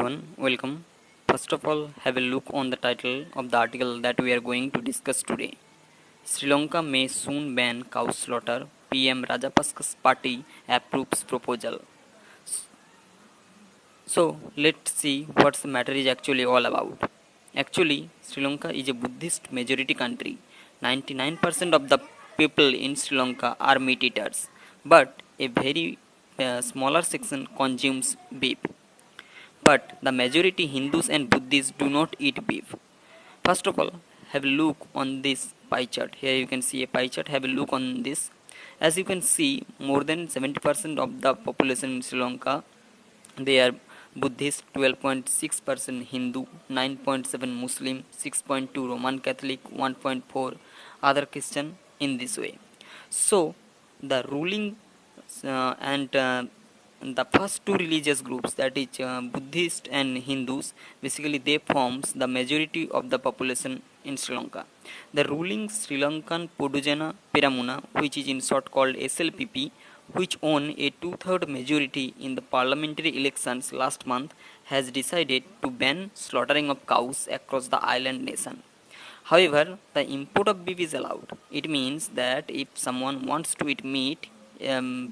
everyone, welcome. First of all, have a look on the title of the article that we are going to discuss today. Sri Lanka may soon ban cow slaughter. PM Rajapaksa's party approves proposal. So, let's see what the matter is actually all about. Actually, Sri Lanka is a Buddhist majority country. 99% of the people in Sri Lanka are meat eaters, but a very smaller section consumes beef. But the majority Hindus and Buddhists do not eat beef. First of all, have a look on this pie chart. Here you can see a pie chart. Have a look on this. As you can see, more than 70% of the population in Sri Lanka, they are Buddhist, 12.6% Hindu, 9.7 Muslim, 6.2 Roman Catholic, 1.4 other Christian in this way. So the ruling and the first two religious groups, that is Buddhist and Hindus, basically they forms the majority of the population in Sri Lanka. The ruling Sri Lankan Podujana Peramuna, which is in short called SLPP, which won a two-third majority in the parliamentary elections last month, has decided to ban slaughtering of cows across the island nation. However, the import of beef is allowed. It means that if someone wants to eat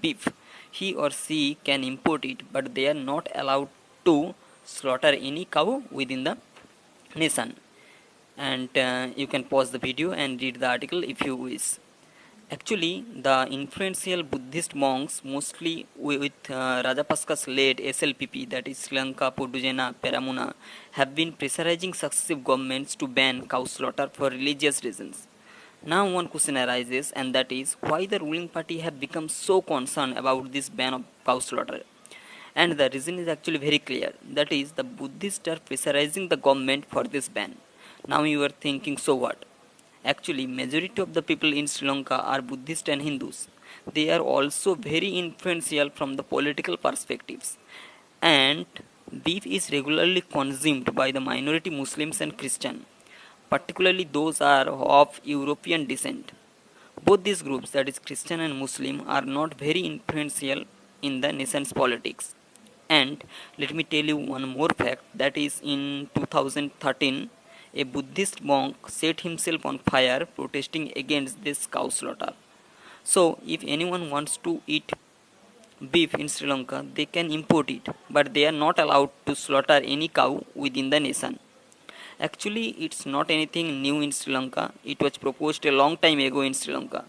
beef, he or she can import it, but they are not allowed to slaughter any cow within the nation. And you can pause the video and read the article if you wish. Actually, the influential Buddhist monks, mostly with Rajapaksa's led SLPP, that is Sri Lanka Podujana Peramuna, have been pressurizing successive governments to ban cow slaughter for religious reasons. Now one question arises, and that is why the ruling party have become so concerned about this ban of cow slaughter. And the reason is actually very clear. That is, the Buddhists are pressurizing the government for this ban. Now you are thinking, so what? Actually, majority of the people in Sri Lanka are Buddhist and Hindus. They are also very influential from the political perspectives. And beef is regularly consumed by the minority Muslims and Christian, particularly those are of European descent. Both these groups, that is Christian and Muslim, are not very influential in the nation's politics. And let me tell you one more fact, that is in 2013 a Buddhist monk set himself on fire protesting against this cow slaughter. So if anyone wants to eat beef in Sri Lanka, they can import it, but they are not allowed to slaughter any cow within the nation. Actually, it's not anything new in Sri Lanka. It was proposed a long time ago in Sri Lanka.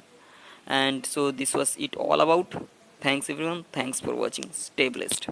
And so this was it all about. Thanks everyone. Thanks for watching. Stay blessed.